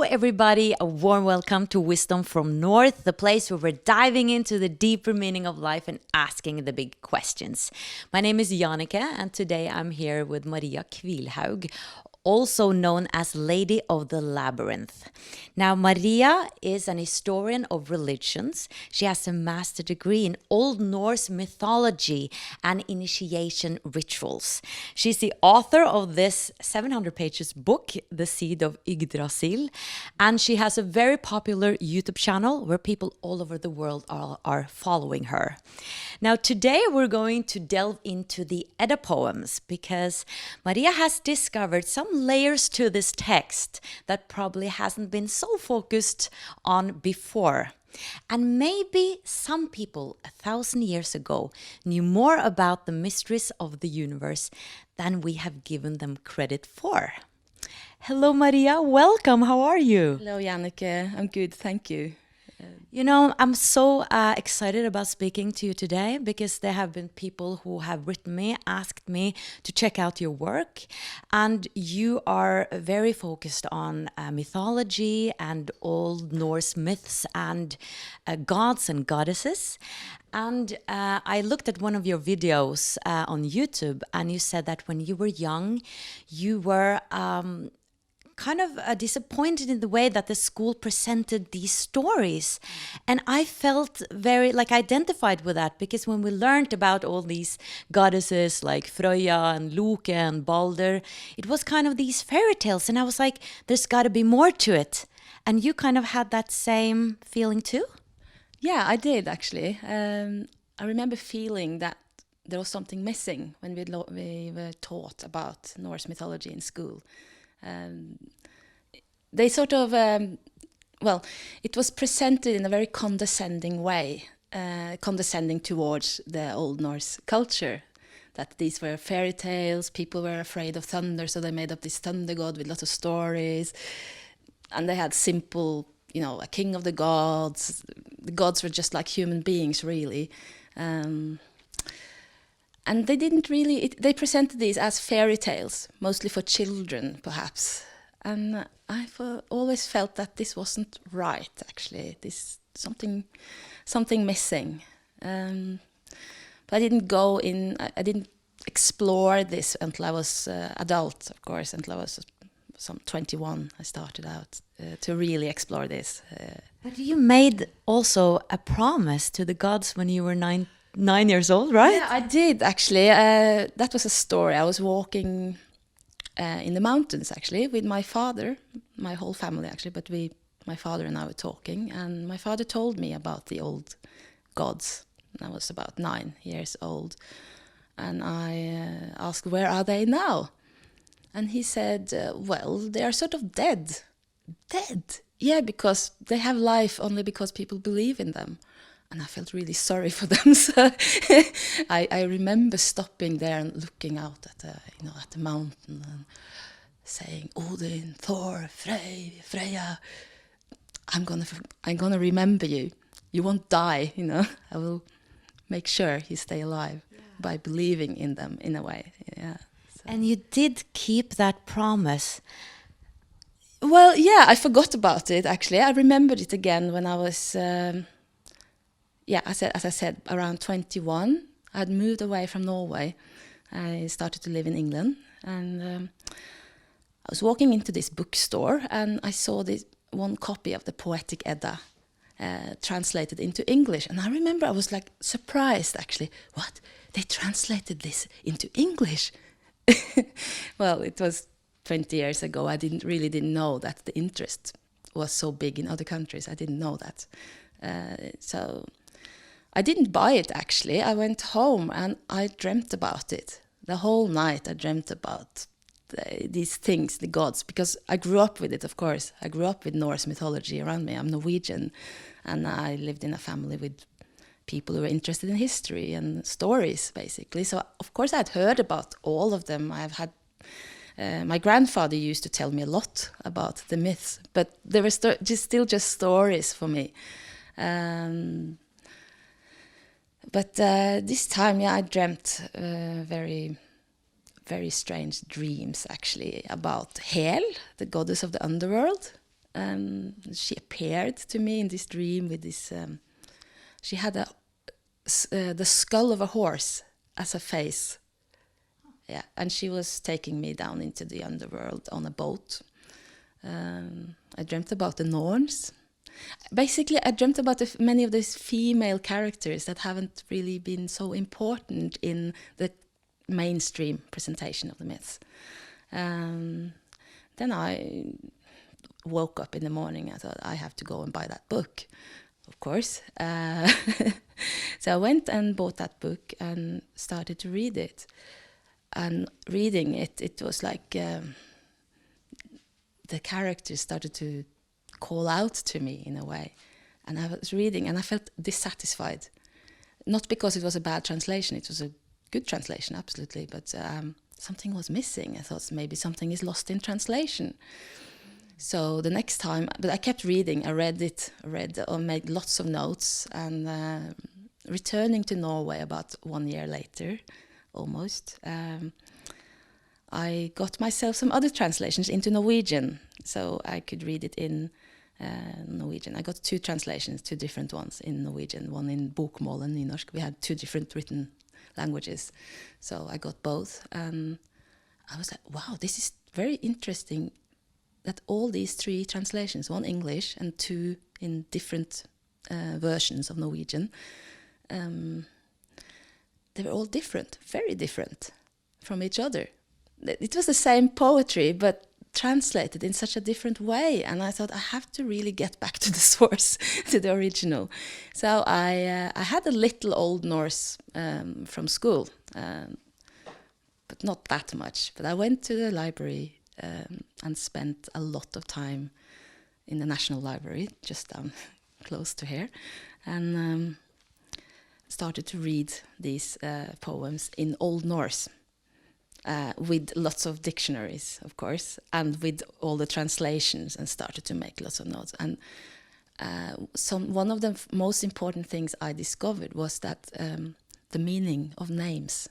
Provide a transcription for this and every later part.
everybody. A warm welcome to Wisdom from North, the place where we're diving into the deeper meaning of life and asking the big questions. My name is Jannicke, and today I'm here with Maria Kvilhaug, also known as Lady of the Labyrinth. Now, Maria is an historian of religions. She has a master degree in Old Norse Mythology and initiation rituals. She's the author of this 700 pages book, The Seed of Yggdrasil, and she has a very popular YouTube channel where people all over the world are following her. Now, today we're going to delve into the Edda poems because Maria has discovered some layers to this text that probably hasn't been so focused on before. And maybe some people 1,000 years ago knew more about the mysteries of the universe than we have given them credit for. Hello, Maria. Welcome. How are you? Hello, Jannicke. I'm good. Thank you. You know, I'm so excited about speaking to you today because there have been people who have written me, asked me to check out your work. And you are very focused on mythology and Old Norse myths and gods and goddesses. And I looked at one of your videos on YouTube, and you said that when you were young, you were kind of disappointed in the way that the school presented these stories. And I felt very identified with that, because when we learned about all these goddesses like Frøya and Loke and Balder, it was kind of these fairy tales. And I was like, there's got to be more to it. And you kind of had that same feeling too? Yeah, I did actually. I remember feeling that there was something missing when we were taught about Norse mythology in school. They sort of, it was presented in a very condescending way, condescending towards the Old Norse culture, that these were fairy tales, people were afraid of thunder, so they made up this thunder god with lots of stories, and they had simple, a king of the gods were just like human beings, really. And they didn't really, they presented these as fairy tales, mostly for children, perhaps. And I always felt that this wasn't right, actually. This something missing. But I didn't go in, I didn't explore this until I was adult, of course, until I was some 21. I started out to really explore this. But you made also a promise to the gods when you were 9 years old, right? Yeah, I did actually. That was a story. I was walking in the mountains actually with my father, my whole family actually, but my father and I were talking, and my father told me about the old gods. I was about 9 years old, and I asked, where are they now? And he said, well, they are sort of dead. Dead? Yeah, because they have life only because people believe in them. And I felt really sorry for them. So I remember stopping there and looking out at the mountain and saying, Odin, Thor, Freya, I'm gonna remember you. You won't die, I will make sure you stay alive by believing in them in a way. Yeah. So. And you did keep that promise. Well, yeah, I forgot about it actually. I remembered it again when I was. As I said, around 21, I had moved away from Norway. I started to live in England, and I was walking into this bookstore, and I saw this one copy of the Poetic Edda translated into English. And I remember I was surprised, actually. What? They translated this into English? Well, it was 20 years ago. I didn't know that the interest was so big in other countries. I didn't know that. So I didn't buy it, actually. I went home and I dreamt about it. The whole night I dreamt about these things, the gods, because I grew up with it, of course. I grew up with Norse mythology around me. I'm Norwegian, and I lived in a family with people who were interested in history and stories, basically. So, of course, I'd heard about all of them. I've had my grandfather used to tell me a lot about the myths, but they were still just stories for me. But this time, I dreamt very, very strange dreams, actually, about Hel, the goddess of the underworld, She appeared to me in this dream with this. She had the skull of a horse as a face. Yeah, and she was taking me down into the underworld on a boat. I dreamt about the Norns. Basically, I dreamt about many of these female characters that haven't really been so important in the mainstream presentation of the myths. Then I woke up in the morning. I thought, I have to go and buy that book, of course. So I went and bought that book and started to read it. And reading it, it was like the characters started to call out to me in a way. And I was reading and I felt dissatisfied. Not because it was a bad translation, it was a good translation, absolutely, but something was missing. I thought maybe something is lost in translation. So the next time, but I kept reading, I made lots of notes, and returning to Norway about 1 year later, almost, I got myself some other translations into Norwegian, so I could read it in Norwegian. I got 2 translations, 2 different ones in Norwegian, one in bokmål and nynorsk. We had 2 different written languages, so I got both. And I was like, wow, this is very interesting that all these 3 translations, 1 English and 2 in different versions of Norwegian, they were all different, very different from each other. It was the same poetry, but translated in such a different way. And I thought, I have to really get back to the source, to the original. So I had a little Old Norse from school, but not that much. But I went to the library and spent a lot of time in the National Library, just down close to here, and started to read these poems in Old Norse. With lots of dictionaries, of course, and with all the translations, and started to make lots of notes. And one of the most important things I discovered was that the meaning of names,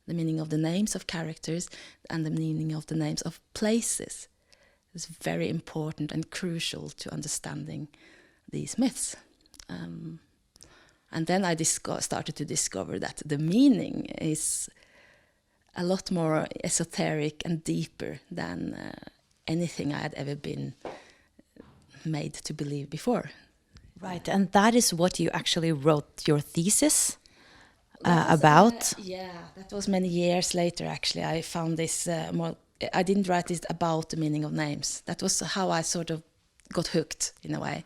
the meaning of the names of characters, and the meaning of the names of places is very important and crucial to understanding these myths. And then I started to discover that the meaning is a lot more esoteric and deeper than anything I had ever been made to believe before. Right, and that is what you actually wrote your thesis about? That was many years later, actually. I found this more... I didn't write this about the meaning of names. That was how I sort of got hooked, in a way.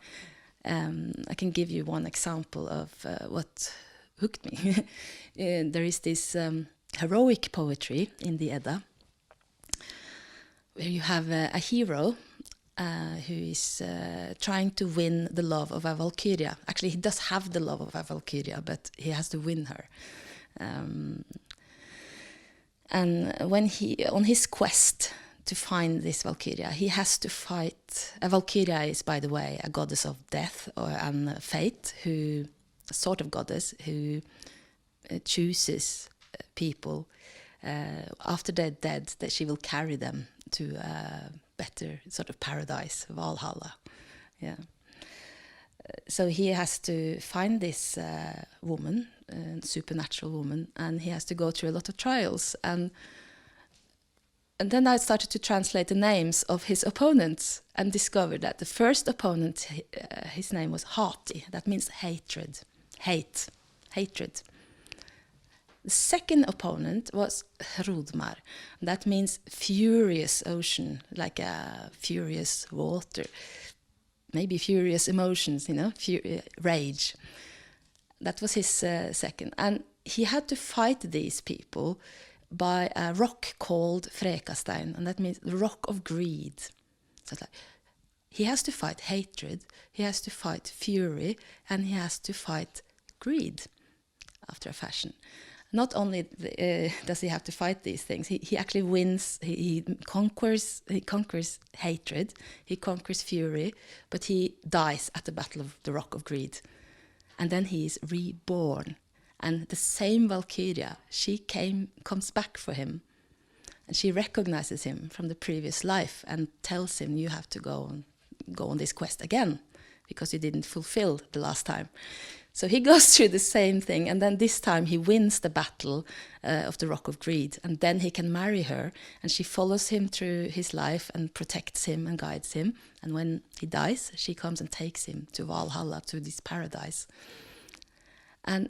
I can give you one example of what hooked me. There is this... heroic poetry in the Edda, where you have a hero who is trying to win the love of a Valkyria. Actually, he does have the love of a Valkyria, but he has to win her. And when on his quest to find this Valkyria, he has to fight. A Valkyria is, by the way, a goddess of death and fate, a sort of goddess who chooses people after they're dead, that she will carry them to a better sort of paradise, Valhalla. Yeah. So he has to find this woman, supernatural woman, and he has to go through a lot of trials. And then I started to translate the names of his opponents and discovered that the first opponent, his name was Hati. That means hatred, hatred. The second opponent was Hrodmar. That means furious ocean, like a furious water. Maybe furious emotions, rage. That was his second. And he had to fight these people by a rock called Frekastein, and that means the rock of greed. So he has to fight hatred, he has to fight fury, and he has to fight greed after a fashion. Not only does he have to fight these things, he actually wins, he conquers hatred, he conquers fury, but he dies at the Battle of the Rock of Greed. And then he is reborn. And the same Valkyria, she comes back for him. And she recognizes him from the previous life and tells him, you have to go and go on this quest again because you didn't fulfill the last time. So he goes through the same thing, and then this time he wins the battle of the Rock of Greed, and then he can marry her, and she follows him through his life and protects him and guides him. And when he dies, she comes and takes him to Valhalla, to this paradise. And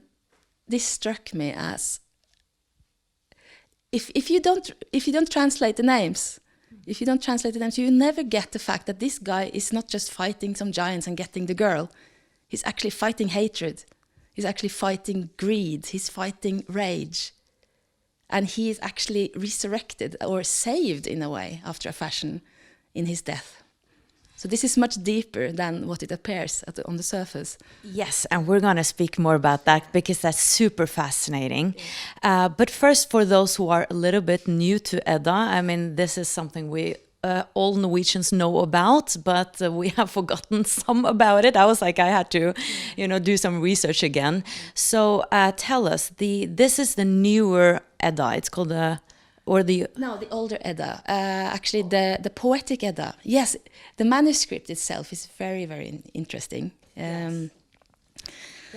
this struck me as if you don't translate the names, you never get the fact that this guy is not just fighting some giants and getting the girl. He's actually fighting hatred. He's actually fighting greed. He's fighting rage. And he is actually resurrected or saved in a way, after a fashion, in his death. So this is much deeper than what it appears on the surface. Yes, and we're going to speak more about that because that's super fascinating. Yeah. But first, for those who are a little bit new to Edda, I mean, this is something we all Norwegians know about, but we have forgotten some about it. I was like, I had to, do some research again. So tell us, this is the newer Edda. It's called the older Edda. Actually, the poetic Edda. Yes, the manuscript itself is very, very interesting. Yes.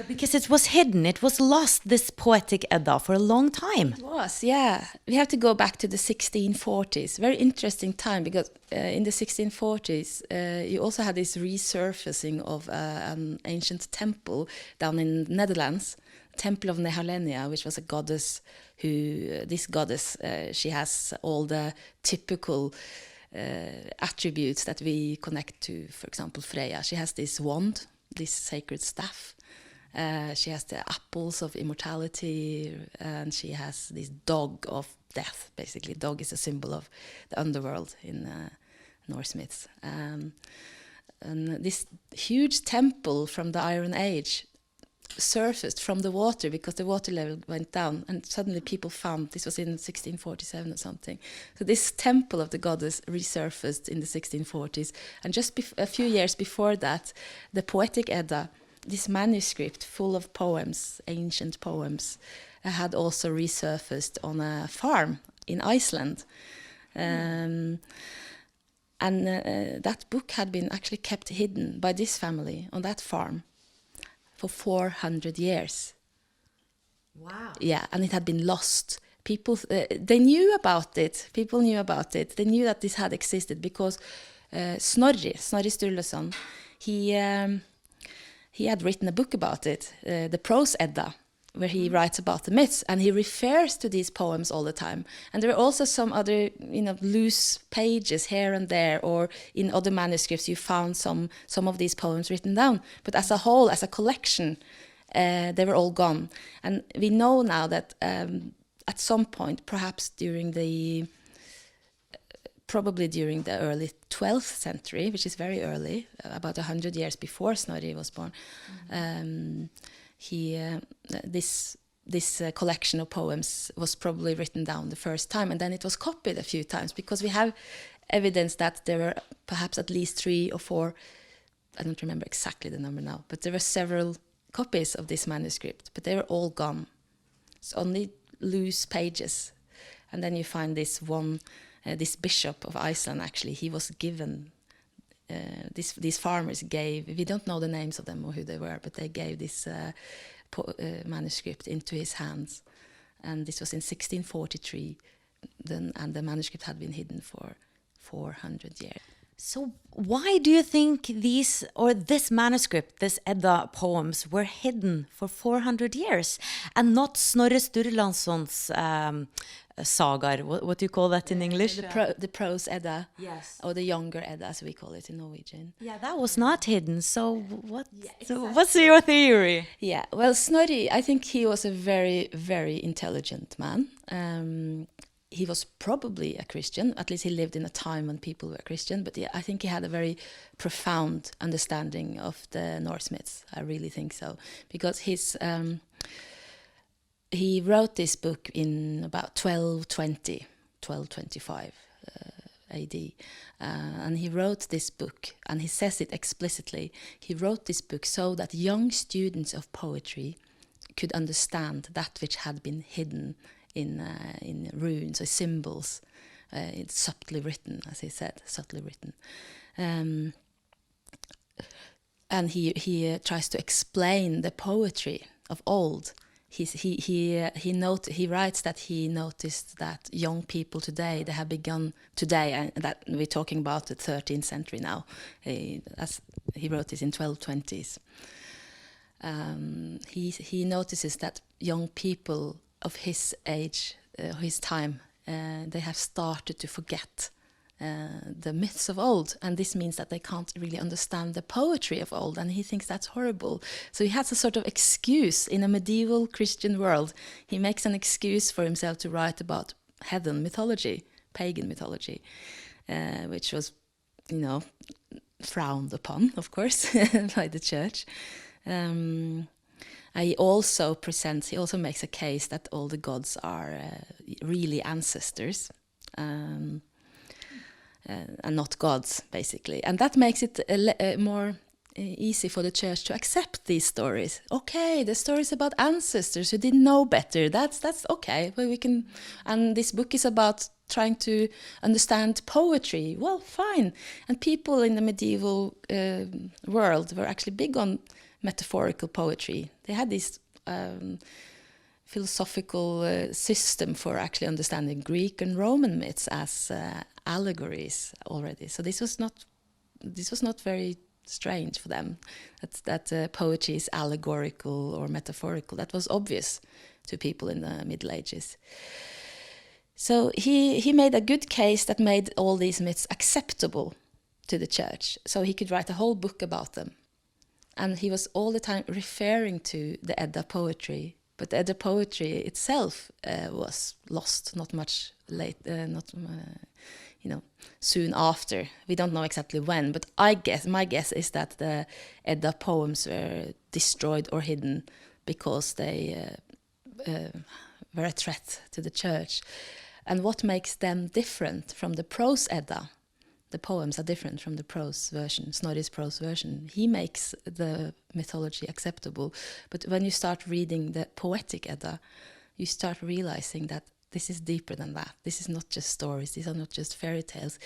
Because it was hidden, it was lost, this poetic Edda, for a long time. It was, yeah. We have to go back to the 1640s. Very interesting time, because in the 1640s, you also had this resurfacing of an ancient temple down in the Netherlands, Temple of Nehalenia, which was a goddess she has all the typical attributes that we connect to, for example, Freya. She has this wand, this sacred staff. She has the apples of immortality, and she has this dog of death. Basically, dog is a symbol of the underworld in Norse myths. And this huge temple from the Iron Age surfaced from the water because the water level went down, and suddenly people found, this was in 1647 or something, so this temple of the goddess resurfaced in the 1640s. And just a few years before that, the poetic Edda, this manuscript full of poems, ancient poems, had also resurfaced on a farm in Iceland. And that book had been actually kept hidden by this family on that farm for 400 years. Wow. Yeah, and it had been lost. People, they knew about it. People knew about it. They knew that this had existed because Snorri Sturluson, he had written a book about it, the Prose Edda, where he writes about the myths, and he refers to these poems all the time. And there are also some other, loose pages here and there, or in other manuscripts you found some of these poems written down. But as a whole, as a collection, they were all gone. And we know now that at some point, perhaps probably during the early 12th century, which is very early, about 100 years before Snorri was born, this collection of poems was probably written down the first time, and then it was copied a few times, because we have evidence that there were perhaps at least 3 or 4, I don't remember exactly the number now, but there were several copies of this manuscript, but they were all gone. It's only loose pages. And then you find this one, this bishop of Iceland, actually, he was given, these farmers gave, we don't know the names of them or who they were, but they gave this manuscript into his hands. And this was in 1643, and the manuscript had been hidden for 400 years. So why do you think this manuscript, this Edda poems, were hidden for 400 years and not Snorre Sturlason's saga? What do you call that in English? The Prose Edda, yes, or the younger Edda, as we call it in Norwegian. Yeah, that was not hidden. So what? Yeah, exactly. So what's your theory? Yeah, well, Snorri, I think he was a very, very intelligent man. He was probably a Christian. At least he lived in a time when people were Christian. But yeah, I think he had a very profound understanding of the Norse myths. I really think so. Because he wrote this book in about 1225 AD. And he wrote this book, and he says it explicitly. He wrote this book so that young students of poetry could understand that which had been hidden in runes or symbols. It's subtly written, as he said, subtly written. and he tries to explain the poetry of old. He writes that he noticed that young people today, they have begun today, and that we're talking about the 13th century now. As he wrote this in 1220s. He notices that young people of his age, his time, they have started to forget the myths of old, and this means that they can't really understand the poetry of old, and he thinks that's horrible. So he has a sort of excuse in a medieval Christian world. He makes an excuse for himself to write about heathen mythology, pagan mythology, which was, frowned upon, of course, by the church. He also makes a case that all the gods are really ancestors. And not gods, basically. And that makes it more easy for the church to accept these stories. Okay, the stories about ancestors who didn't know better, that's okay. Well, we can, and this book is about trying to understand poetry. Well, fine. And people in the medieval world were actually big on metaphorical poetry. They had this philosophical system for actually understanding Greek and Roman myths as allegories already. So this was not very strange for them, that poetry is allegorical or metaphorical. That was obvious to people in the Middle Ages. So he made a good case that made all these myths acceptable to the church. So he could write a whole book about them. And he was all the time referring to the Edda poetry. But the Edda poetry itself was lost not much soon after. We don't know exactly when, but my guess is that the Edda poems were destroyed or hidden because they were a threat to the church. And what makes them different from the prose Edda? The poems are different from the prose version, Snorri's prose version. He makes the mythology acceptable. But when you start reading the poetic Edda, you start realizing that this is deeper than that. This is not just stories. These are not just fairy tales.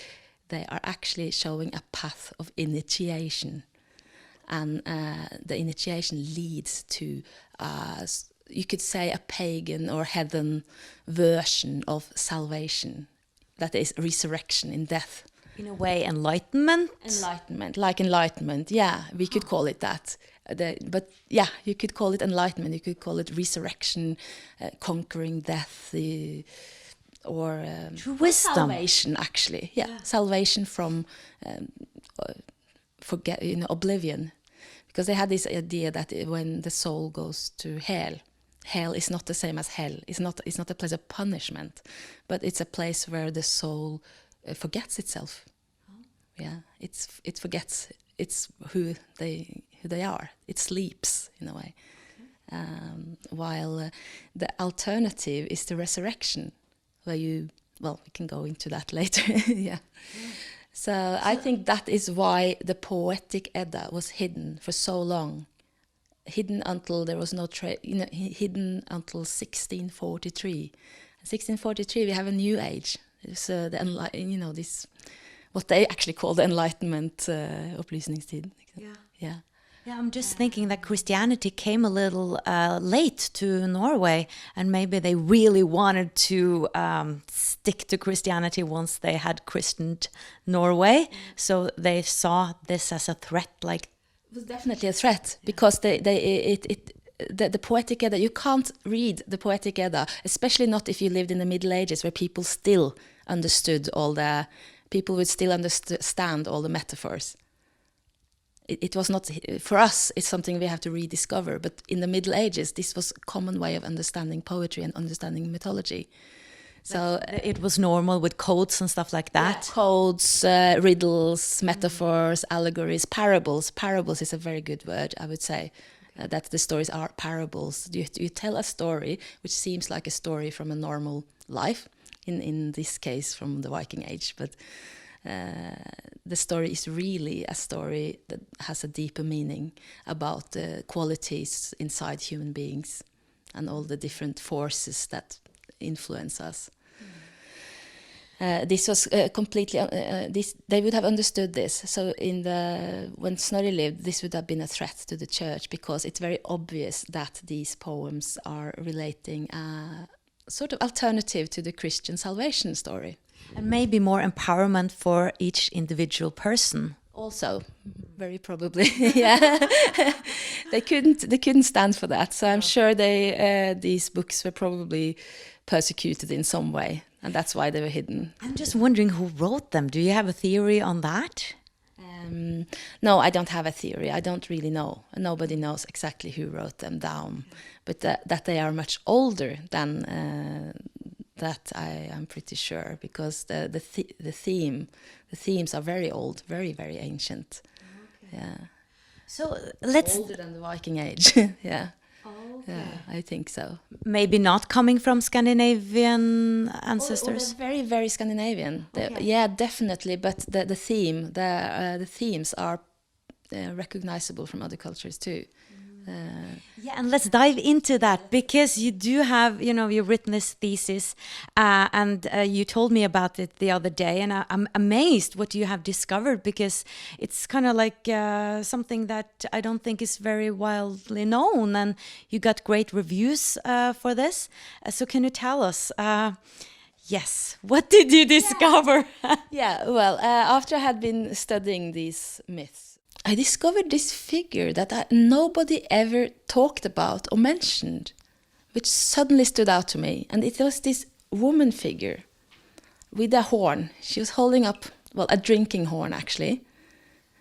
They are actually showing a path of initiation. And the initiation leads to, you could say, a pagan or heathen version of salvation. That is resurrection in death. In a way, enlightenment? Enlightenment, yeah, we could call it that. But yeah, you could call it enlightenment, you could call it resurrection, conquering death, or wisdom. Salvation, actually. Yeah, salvation from oblivion. Because they had this idea that when the soul goes to hell is not the same as hell. It's not a place of punishment, but it's a place where the soul forgets itself. Yeah, it forgets it's who they are. It sleeps in a way. While the alternative is the resurrection, where we can go into that later. Yeah. So I think that is why the poetic Edda was hidden for so long. Hidden until there was no hidden until 1643. 1643 we have a new age. It's this what they actually call the Enlightenment opplysningstid. Yeah. Yeah, I'm just thinking that Christianity came a little late to Norway, and maybe they really wanted to stick to Christianity once they had christened Norway. So they saw this as a threat. Like, it was definitely a threat, because the poetic Edda, you can't read the poetic Edda, especially not if you lived in the Middle Ages, where people still understood people would still understand all the metaphors. It was not, for us, it's something we have to rediscover, but in the Middle Ages, this was a common way of understanding poetry and understanding mythology. So it was normal with codes and stuff like that. Yeah, codes, riddles, metaphors, allegories, parables. Parables is a very good word, I would say. That the stories are parables. You tell a story which seems like a story from a normal life, in this case from the Viking Age, but the story is really a story that has a deeper meaning about the qualities inside human beings and all the different forces that influence us. This was completely. They would have understood this. So when Snorri lived, this would have been a threat to the church because it's very obvious that these poems are relating a sort of alternative to the Christian salvation story. And maybe more empowerment for each individual person. Also, very probably, yeah. They couldn't stand for that. So I'm sure these books were probably persecuted in some way, and that's why they were hidden. I'm just wondering who wrote them. Do you have a theory on that? No, I don't have a theory. I don't really know. Nobody knows exactly who wrote them down, but that they are much older than that I am pretty sure, because the themes are very old, very, very ancient. Okay. Yeah. So let's older than the Viking Age. Yeah. Okay. Yeah, I think so. Maybe not coming from Scandinavian ancestors. Or very, very Scandinavian. Okay. Yeah, definitely. But the themes are recognizable from other cultures too. Yeah, and let's dive into that, because you do have, you've written this thesis, and you told me about it the other day, and I'm amazed what you have discovered, because it's kind of like something that I don't think is very widely known, and you got great reviews for this. So can you tell us? Yes, what did you discover? Yeah, well, after I had been studying these myths, I discovered this figure that nobody ever talked about or mentioned, which suddenly stood out to me. And it was this woman figure with a horn. She was holding up, well, a drinking horn, actually.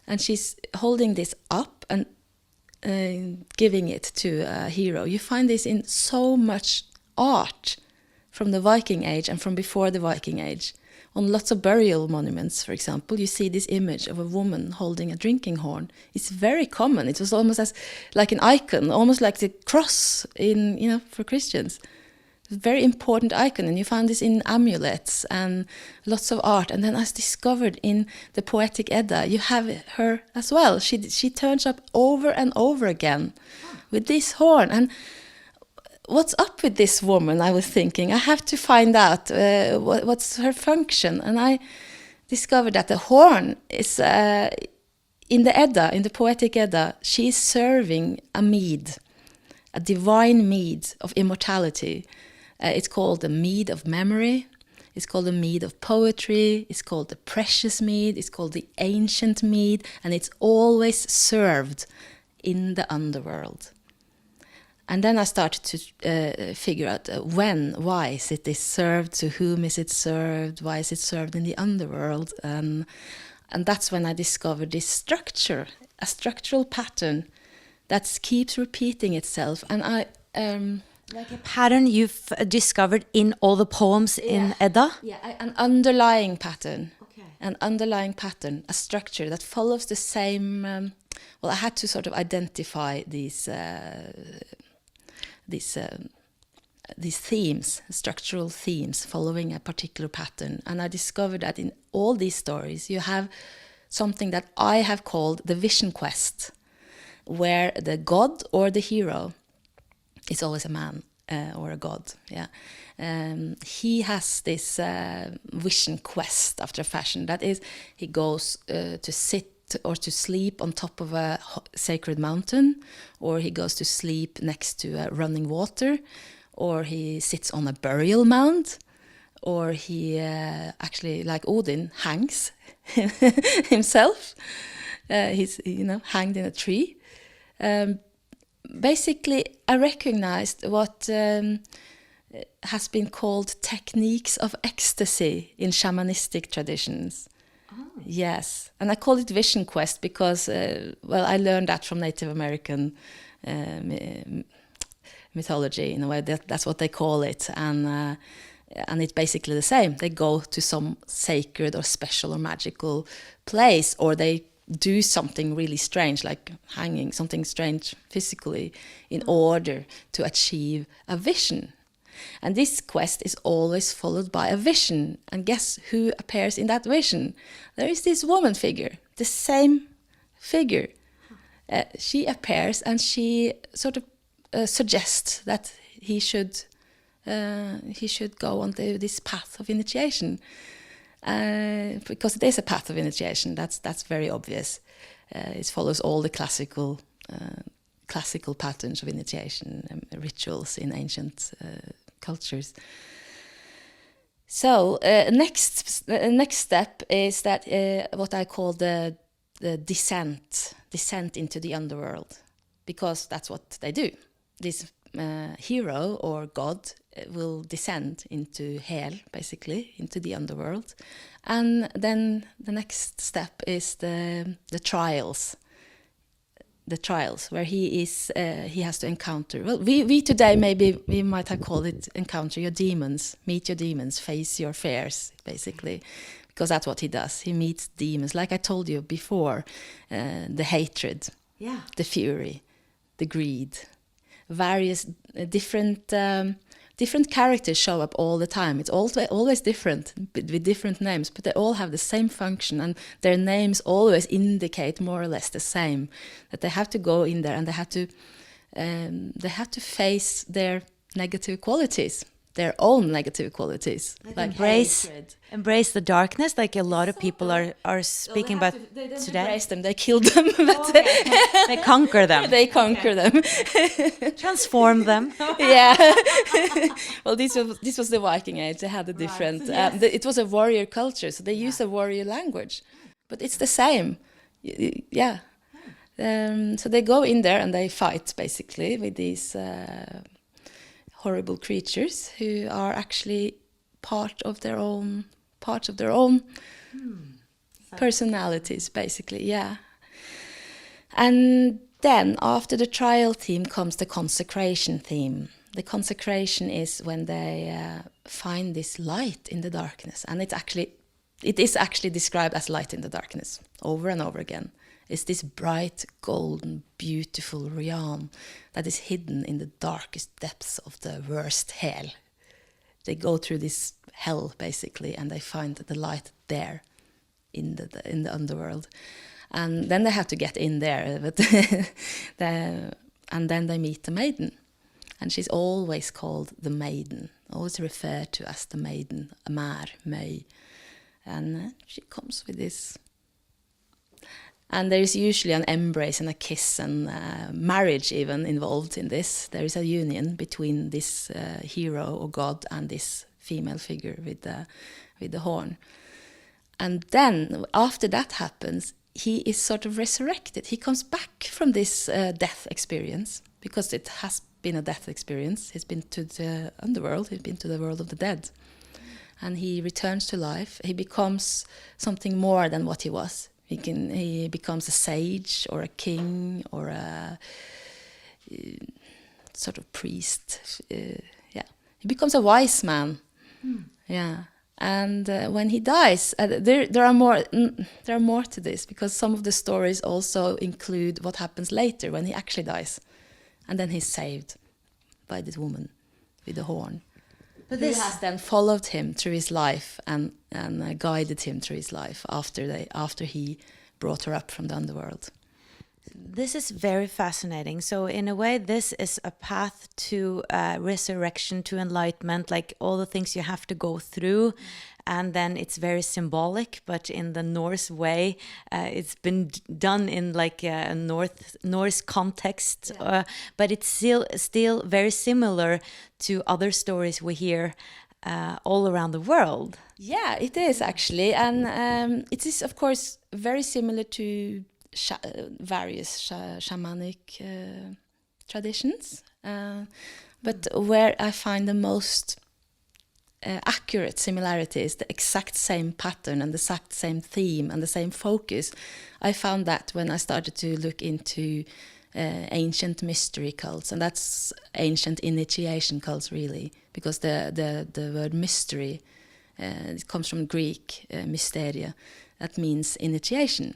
And she's holding this up and giving it to a hero. You find this in so much art from the Viking Age and from before the Viking Age. On lots of burial monuments, for example, you see this image of a woman holding a drinking horn. It's very common. It was almost like an icon, almost like the cross for Christians. It's a very important icon, and you find this in amulets and lots of art. And then, as discovered in the Poetic Edda, you have her as well. She turns up over and over again with this horn. And what's up with this woman, I was thinking. I have to find out what's her function. And I discovered that the horn is, in the Edda, in the Poetic Edda, she's serving a mead, a divine mead of immortality. It's called the mead of memory. It's called the mead of poetry. It's called the precious mead. It's called the ancient mead. And it's always served in the underworld. And then I started to figure out why is it served, to whom is it served, why is it served in the underworld, and that's when I discovered this structure, a structural pattern that keeps repeating itself. And I like a pattern you've discovered in all the poems in Edda. Yeah, an underlying pattern. Okay. An underlying pattern, a structure that follows the same. Well, I had to sort of identify these themes, structural themes following a particular pattern. And I discovered that in all these stories you have something that I have called the vision quest, where the god or the hero is always a man or a god. Yeah, he has this vision quest after a fashion. That is, he goes to sit or to sleep on top of a sacred mountain, or he goes to sleep next to running water, or he sits on a burial mound, or he actually, like Odin, hangs himself. He's hanged in a tree. Basically, I recognized what has been called techniques of ecstasy in shamanistic traditions. Yes, and I call it vision quest because, I learned that from Native American mythology. In a way, that's what they call it, and it's basically the same. They go to some sacred or special or magical place, or they do something really strange, like hanging, something strange physically, in order to achieve a vision. And this quest is always followed by a vision. And guess who appears in that vision? There is this woman figure, the same figure. She appears and she sort of suggests that he should go on this path of initiation. because it is a path of initiation. That's very obvious. It follows all the classical patterns of initiation and rituals in ancient cultures. So next step is that what I call the descent into the underworld, because that's what they do. This hero or god will descend into hell, basically, into the underworld. And then the next step is the trials. The trials, where he has to encounter. Well, we today maybe we might have called it encounter your demons, meet your demons, face your fears, basically, because that's what he does. He meets demons, like I told you before, the hatred, the fury, the greed, various different characters show up all the time. It's always different, with different names, but they all have the same function, and their names always indicate more or less the same. That they have to go in there and they have to face their negative qualities, their own negative qualities, like embrace the darkness, like a lot of people are speaking about they don't today. Embrace them, they kill them. But They conquer them. They conquer them. Transform them. Yeah. Well, this was the Viking Age. They had a different. It was a warrior culture, so they used a warrior language, but it's the same. Yeah. So they go in there and they fight basically with these horrible creatures who are actually parts of their own personalities, basically. Yeah. And then after the trial theme comes the consecration theme. The consecration is when they find this light in the darkness, and it is actually described as light in the darkness over and over again. It's this bright, golden, beautiful realm that is hidden in the darkest depths of the worst hell. They go through this hell basically, and they find the light there in the underworld. And then they have to get in there, but and then they meet the Maiden, and she's always called the Maiden, always referred to as the Maiden, Amar, Møy, and she comes with this. And there is usually an embrace and a kiss and marriage even involved in this. There is a union between this hero or god and this female figure with the horn. And then after that happens, he is sort of resurrected. He comes back from this death experience, because it has been a death experience. He's been to the underworld, he's been to the world of the dead. And he returns to life. He becomes something more than what he was. He becomes a sage or a king or a sort of priest. He becomes a wise man. Yeah. And when he dies, there are more to this, because some of the stories also include what happens later when he actually dies, and then he's saved by this woman with the horn, who has then followed him through his life and guided him through his life after he brought her up from the underworld. This is very fascinating. So in a way, this is a path to resurrection, to enlightenment, like all the things you have to go through. And then it's very symbolic, but in the Norse way, it's been done in like a Norse context. But it's still very similar to other stories we hear all around the world. Yeah, it is actually. And it is, of course, very similar to various shamanic traditions, but where I find the most accurate similarities, the exact same pattern and the exact same theme and the same focus, I found that when I started to look into ancient mystery cults, and that's ancient initiation cults really, because the word mystery it comes from Greek mysteria, that means initiation.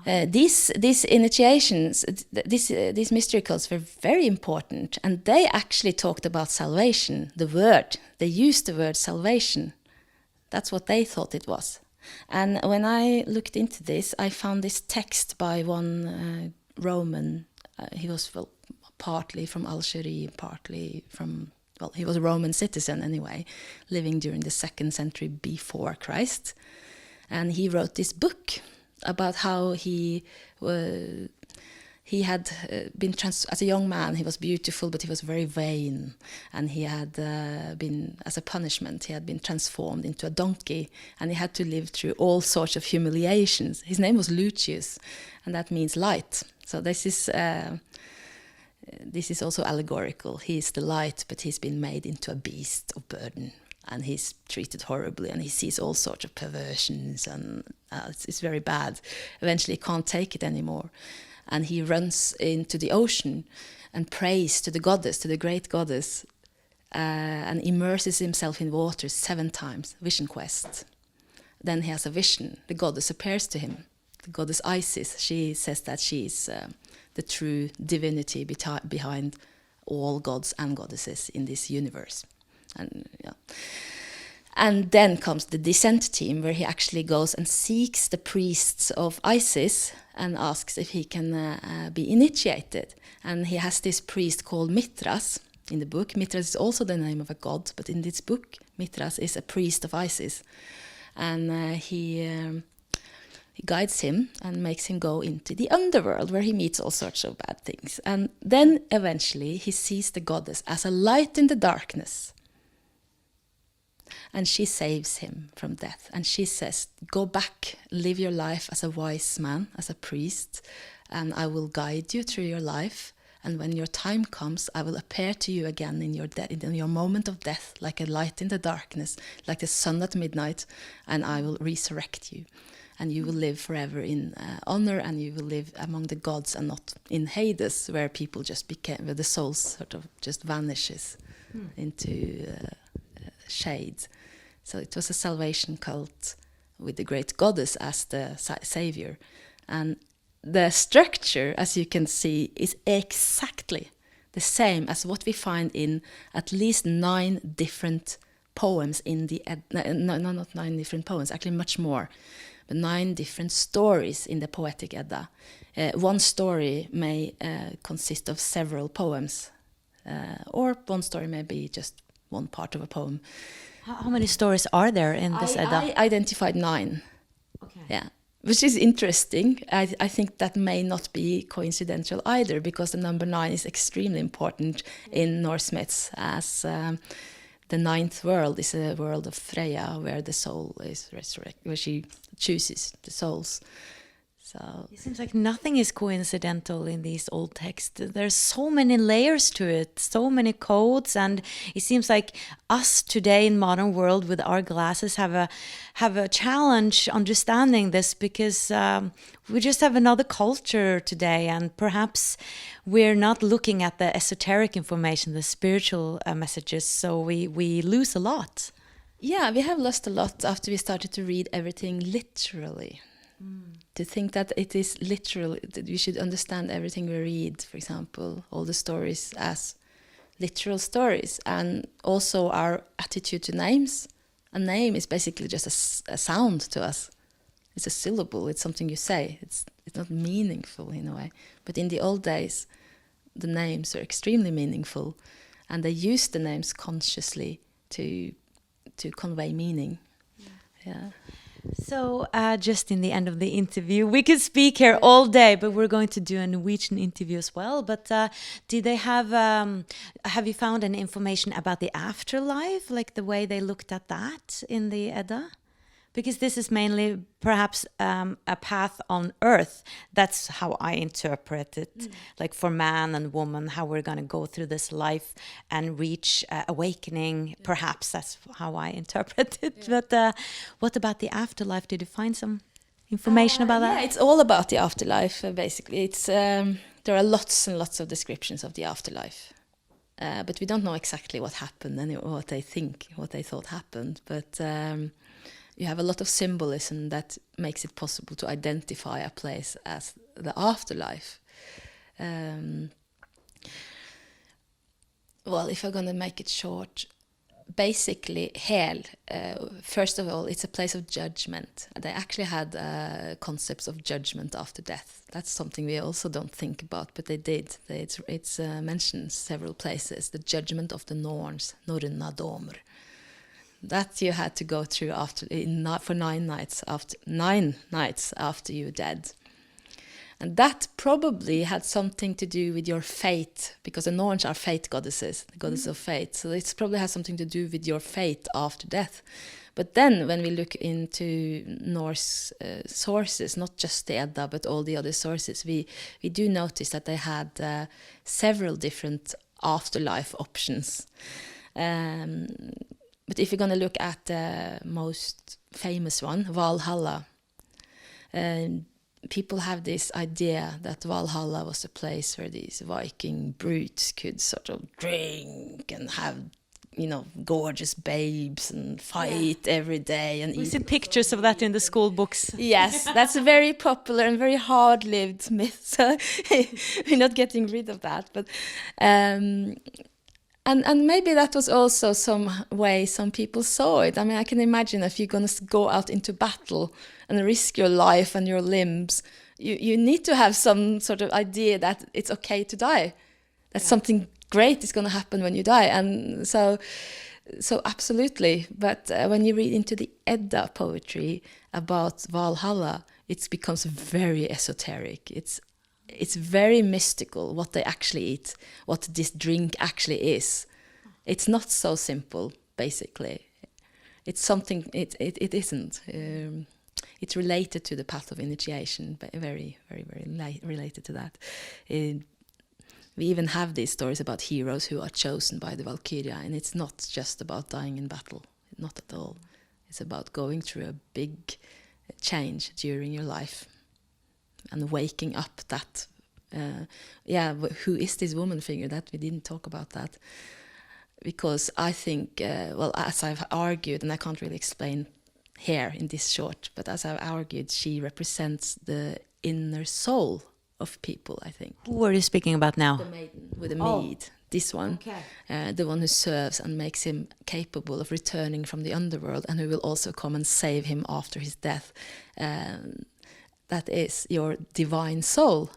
These initiations, these mystery cults were very important, and they actually talked about salvation. They used the word salvation. That's what they thought it was. And when I looked into this, I found this text by one Roman. He was partly from Algeria, partly from well, he was a Roman citizen anyway, living during the 2nd century before Christ. And he wrote this book about how he had been, as a young man, he was beautiful, but he was very vain. And he had been, as a punishment, he had been transformed into a donkey. And he had to live through all sorts of humiliations. His name was Lucius, and that means light. So this is also allegorical. He is the light, but he's been made into a beast of burden. And he's treated horribly, and he sees all sorts of perversions, and it's very bad. Eventually he can't take it anymore. And he runs into the ocean and prays to the goddess, to the great goddess, and immerses himself in water 7 times, vision quest. Then he has a vision. The goddess appears to him, the goddess Isis. She says that she is the true divinity behind all gods and goddesses in this universe. And then comes the descent team, where he actually goes and seeks the priests of Isis and asks if he can be initiated. And he has this priest called Mithras in the book. Mithras is also the name of a god, but in this book, Mithras is a priest of Isis. And he guides him and makes him go into the underworld, where he meets all sorts of bad things. And then eventually he sees the goddess as a light in the darkness. And she saves him from death. And she says, go back, live your life as a wise man, as a priest, and I will guide you through your life. And when your time comes, I will appear to you again in your moment of death, like a light in the darkness, like the sun at midnight, and I will resurrect you. And you will live forever in honor, and you will live among the gods and not in Hades, where people where the soul sort of just vanishes into shades. So it was a salvation cult with the great goddess as the savior. And the structure, as you can see, is exactly the same as what we find in at least 9 different poems in the not 9 different poems, actually much more, but 9 different stories in the Poetic Edda. One story may consist of several poems, or one story may be just one part of a poem. How many stories are there in this Edda? I identified 9. Okay. Yeah, which is interesting. I think that may not be coincidental either, because the number 9 is extremely important in Norse myths, as the 9th world is a world of Freya, where the soul is resurrected, where she chooses the souls. So it seems like nothing is coincidental in these old texts. There's so many layers to it, so many codes, and it seems like us today in modern world with our glasses have a challenge understanding this, because we just have another culture today, and perhaps we're not looking at the esoteric information, the spiritual messages, so we lose a lot. Yeah, we have lost a lot after we started to read everything literally. To think that it is literal, that we should understand everything we read, for example, all the stories as literal stories, and also our attitude to names. A name is basically just a sound to us. It's a syllable, it's something you say. It's not meaningful in a way. But in the old days, the names are extremely meaningful, and they used the names consciously to convey meaning. Yeah. So just in the end of the interview, we could speak here all day, but we're going to do a Norwegian interview as well. But did they have you found any information about the afterlife, like the way they looked at that in the Edda? Because this is mainly perhaps a path on earth. That's how I interpret it. Like for man and woman, how we're going to go through this life and reach awakening. Perhaps that's how I interpret it. Yeah. But what about the afterlife? Did you find some information about that? Yeah, it's all about the afterlife, basically. It's there are lots and lots of descriptions of the afterlife. But we don't know exactly what happened and what they thought happened. But you have a lot of symbolism that makes it possible to identify a place as the afterlife. Well, if I'm going to make it short, basically Hel, first of all, it's a place of judgment. They actually had concepts of judgment after death. That's something we also don't think about, but they did. It's mentioned several places. The judgment of the Norns, Norna Domer. That you had to go through for 9 nights after you're dead. And that probably had something to do with your fate, because the Norns are fate goddesses, the goddess of fate. So it probably has something to do with your fate after death. But then when we look into Norse sources, not just the Edda, but all the other sources, we do notice that they had several different afterlife options. But if you're going to look at the most famous one, Valhalla, people have this idea that Valhalla was a place where these Viking brutes could sort of drink and have, gorgeous babes and fight every day. And we see pictures of that in the school books. Yes, that's a very popular and very hard-lived myth. So we're not getting rid of that. But and maybe that was also some way some people saw it. I mean, I can imagine if you're going to go out into battle and risk your life and your limbs, you need to have some sort of idea that it's okay to die. That something great is going to happen when you die. And so absolutely. But when you read into the Edda poetry about Valhalla, it becomes very esoteric. It's very mystical what they actually eat, what this drink actually is. It's not so simple, basically. It's something, it isn't. It's related to the path of initiation, but very, very, very related to that. We even have these stories about heroes who are chosen by the Valkyria, and it's not just about dying in battle, not at all. It's about going through a big change during your life and waking up that, who is this woman figure? That we didn't talk about that. Because I think, as I've argued, and I can't really explain here in this short, but as I've argued, she represents the inner soul of people, I think. Who are you speaking about now? The Maiden with the Mead, this one. Okay. The one who serves and makes him capable of returning from the underworld, and who will also come and save him after his death. That is your divine soul.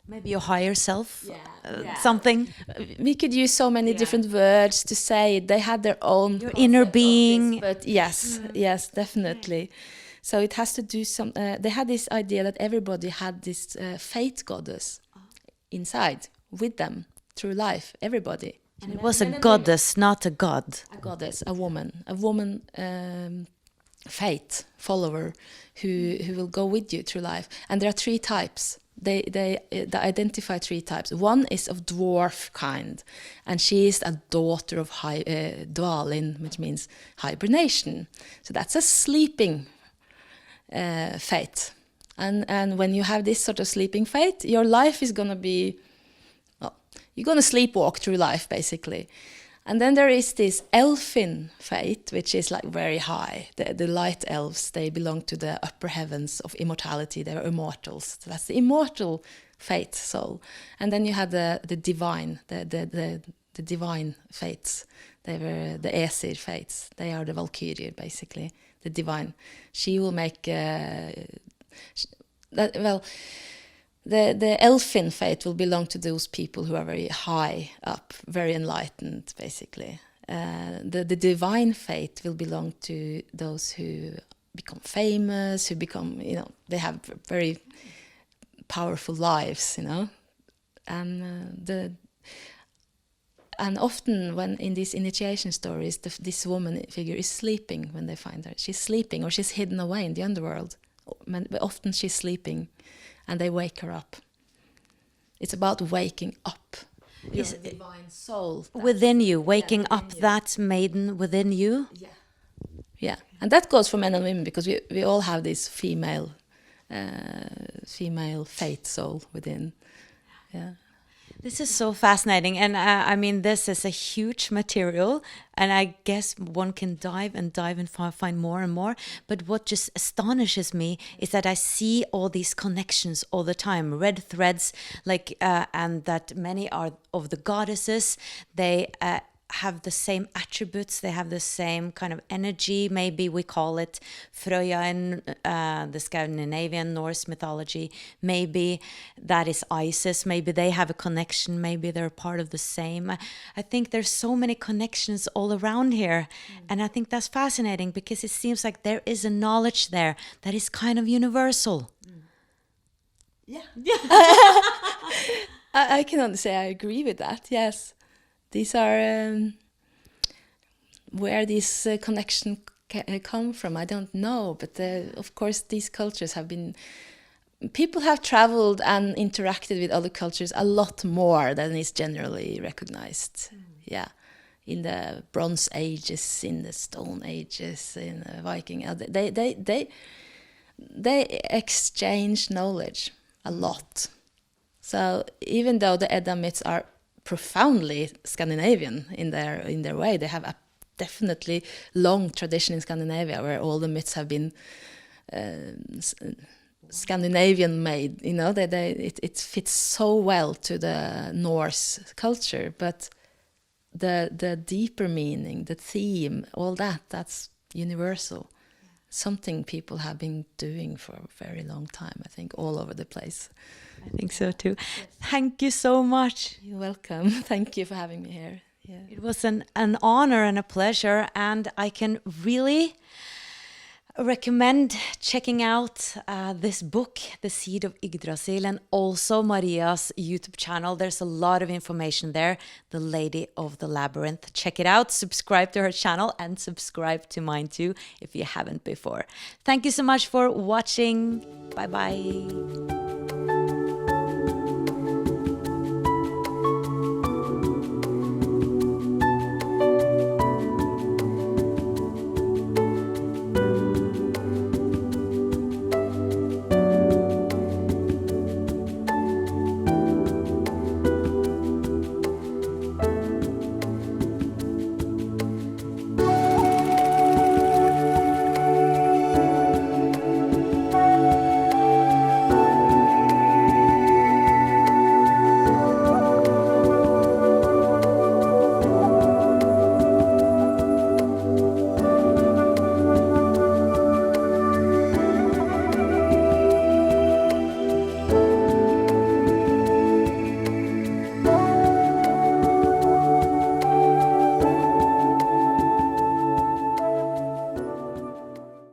Maybe your higher self, something. We could use so many different words to say it. They had their own... Your inner being. But yes, definitely. So it has to do some... they had this idea that everybody had this fate goddess inside with them through life, everybody. And it was a goddess, not a god. A goddess, a woman fate follower who will go with you through life. And there are 3 types. They identify 3 types. One is of dwarf kind, and she is a daughter of dvalin, which means hibernation. So that's a sleeping fate. And when you have this sort of sleeping fate, your life is going to be, you're going to sleepwalk through life, basically. And then there is this elfin fate, which is like very high. The light elves, they belong to the upper heavens of immortality. They are immortals. So that's the immortal fate soul. And then you have the divine, the divine fates. They were the Aesir fates. They are the Valkyrie, basically, the divine. She will make... The elfin fate will belong to those people who are very high up, very enlightened, basically. The divine fate will belong to those who become famous, who become, they have very powerful lives, And often when in these initiation stories, this woman figure is sleeping when they find her. She's sleeping, or she's hidden away in the underworld. But often she's sleeping. And they wake her up. It's about waking up your divine soul. Within you, waking up that maiden within you? Yeah. And that goes for men and women, because we all have this female fate soul within. Yeah. This is so fascinating, and this is a huge material, and I guess one can dive and find more and more. But what just astonishes me is that I see all these connections all the time, red threads, and that many are of the goddesses. They have the same attributes, they have the same kind of energy. Maybe we call it Frøya in the Scandinavian Norse mythology. Maybe that is Isis. Maybe they have a connection. Maybe they're part of the same. I think there's so many connections all around here. And I think that's fascinating because it seems like there is a knowledge there that is kind of universal. Yeah. I can only say I agree with that, yes. These are where these connections come from. I don't know, but of course these cultures have been. People have traveled and interacted with other cultures a lot more than is generally recognized. Yeah, in the Bronze Ages, in the Stone Ages, in the Viking, they exchange knowledge a lot. So even though the Edda myths are profoundly Scandinavian in their way, they have a definitely long tradition in Scandinavia where all the myths have been Scandinavian made. You know, it fits so well to the Norse culture, but the deeper meaning, the theme, all that's universal. Something people have been doing for a very long time, I think, all over the place. I think so too. Yes. Thank you so much. You're welcome. Thank you for having me here. Yeah. It was an honor and a pleasure, and I can really recommend checking out this book, The Seed of Yggdrasil, and also Maria's YouTube channel. There's a lot of information there, The Lady of the Labyrinth. Check it out, subscribe to her channel, and subscribe to mine too if you haven't before. Thank you so much for watching. Bye-bye.